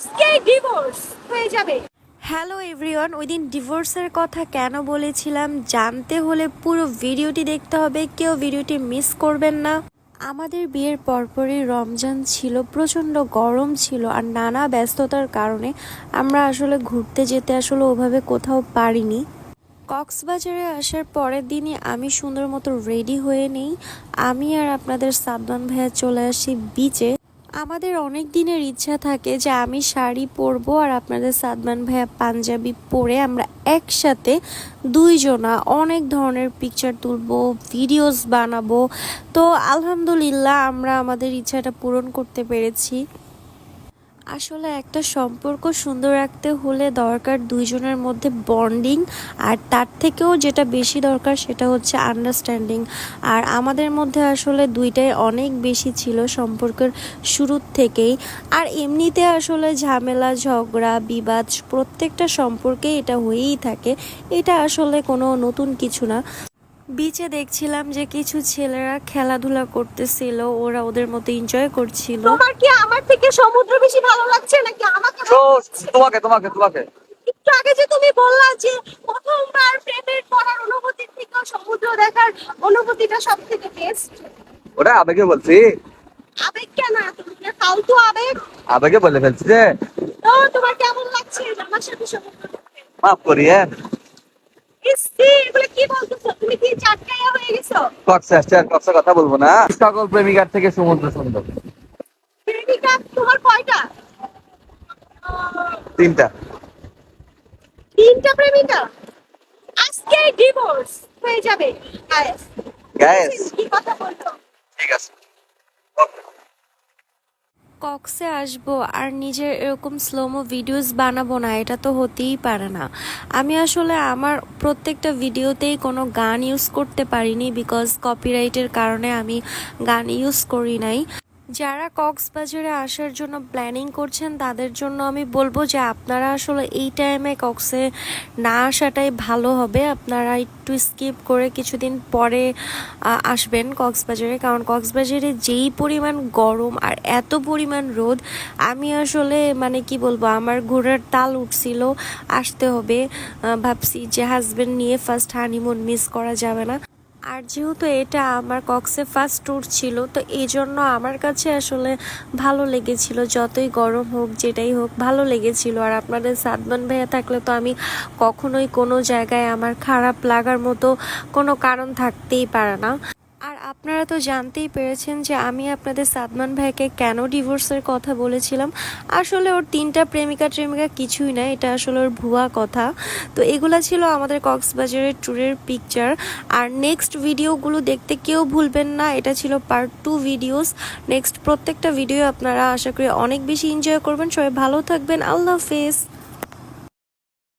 আজকেই ডিভোর্স হয়ে যাবে। হ্যালো এভরিওয়ান, ওই দিন ডিভোর্সের কথা কেন বলেছিলাম জানতে হলে পুরো ভিডিওটি দেখতে হবে, কেউ ভিডিওটি মিস করবেন না। আমাদের বিয়ের পরপরই রমজান ছিল, প্রচণ্ড গরম ছিল আর নানা ব্যস্ততার কারণে আমরা আসলে ঘুরতে যেতে ওভাবে কোথাও পারিনি। কক্সবাজারে আসার পরের দিনই আমি সুন্দর মতো রেডি হয়ে নিই। আমি আর আপনাদের সাদমান ভাইয়া চলে আসি বিচে। আমাদের অনেক দিনের ইচ্ছা থাকে যে আমি শাড়ি পরবো আর আপনাদের সাদমান ভাইয়া পাঞ্জাবি পরে আমরা একসাথে দুইজনা অনেক ধরনের পিকচার তুলবো, ভিডিওস বানাবো। তো আলহামদুলিল্লাহ আমরা আমাদের ইচ্ছাটা পূরণ করতে পেরেছি। আসলে একটা সম্পর্ক সুন্দর রাখতে হলে দরকার দুইজনের মধ্যে বন্ডিং, আর তার থেকেও যেটা বেশি দরকার সেটা হচ্ছে আন্ডারস্ট্যান্ডিং। আর আমাদের মধ্যে আসলে দুইটাই অনেক বেশি ছিল সম্পর্কের শুরুর থেকেই। আর এমনিতে আসলে ঝামেলা ঝগড়া বিবাদ প্রত্যেকটা সম্পর্কে এটা হয়েই থাকে, এটা আসলে কোনো নতুন কিছু না। বিচে দেখছিলাম যে কিছু ছেলেরা খেলাধুলা করতেছিল, ওরা ওদের মতো এনজয় করছিল। তোমার কি আমার থেকে সমুদ্র বেশি ভালো লাগছে নাকি আমাকে তো ভালো লাগছে? তোমাকে তোমাকে তোমাকে একটু আগে যে তুমি বললা যে প্রথমবার প্রেমের পড়ার অনুভূতির থেকে সমুদ্র দেখার অনুভূতিটা সব থেকে বেস্ট। ওটা আবেগে বলছি, আবেগ কেন তুমি ফালতু আবেগ? আবেগে বলে ফেলছি যে তো তোমার কেমন লাগছে আমার সাথে সমুদ্র দেখতে? মাফ করি। হ্যাঁ, ইসি এগুলো কি বলতেছো? তুমি কি চাটকাইয়া হয়ে গেছো? কক্সের কথা বলবো না। সকল প্রেমিকার থেকে সমুদ্র সুন্দর। প্রেমিকা তোমার কয়টা? তিনটা। তিনটা প্রেমিকা? আজকে ডিভোর্স হয়ে যাবে গায়েস। গ্যাস, কি কথা বলছো? ঠিক আছে। কক্সে আসবো আর নিজের এরকম স্লোমো ভিডিওস বানাবো না, এটা তো হতেই পারে না। আমি আসলে আমার প্রত্যেকটা ভিডিওতেই কোনো গান ইউজ করতে পারিনি, বিকজ কপিরাইটের কারণে আমি গান ইউজ করি নাই। যারা কক্সবাজারে আসার জন্য প্ল্যানিং করছেন তাদের জন্য আমি বলবো যে আপনারা আসলে এই টাইমে কক্সে না আসাটাই ভালো হবে। আপনারা একটু স্কিপ করে কিছুদিন পরে আসবেন কক্সবাজারে, কারণ কক্সবাজারে যেই পরিমাণ গরম আর এত পরিমাণ রোদ, আমি আসলে মানে কি বলবো, আমার ঘোড়ার তাল উঠছিল আসতে হবে। ভাবছি যে হাজব্যান্ড নিয়ে ফার্স্ট হানিমুন মিস করা যাবে না। আর যেহেতু এটা আমার কক্সে ফার্স্ট ট্যুর ছিল, তো এই জন্য আমার কাছে আসলে ভালো লেগেছিল, যতই গরম হোক যেটাই হোক ভালো লেগেছিল। আর আপনাদের সাদমান ভাইয়া থাকলে তো আমি কখনোই কোনো জায়গায় আমার খারাপ লাগার মতো কোনো কারণ থাকতেই পারে না। আর আপনারা তো জানতেই পেরেছেন যে আমি আপনাদের সাদমান ভাইকে কেন ডিভোর্সের কথা বলেছিলাম। আসলে ওর তিনটা প্রেমিকা কিছুই না, এটা আসলে ওর ভুয়া কথা। তো এগুলা ছিল আমাদের কক্সবাজারের ট্যুরের পিকচার। আর নেক্সট ভিডিওগুলো দেখতে কেউ ভুলবেন না, এটা ছিল পার্ট 2 ভিডিওস। নেক্সট প্রত্যেকটা ভিডিও আপনারা আশা করি অনেক বেশি এনজয় করবেন। সবাই ভালো থাকবেন, আল্লাহ হাফেজ।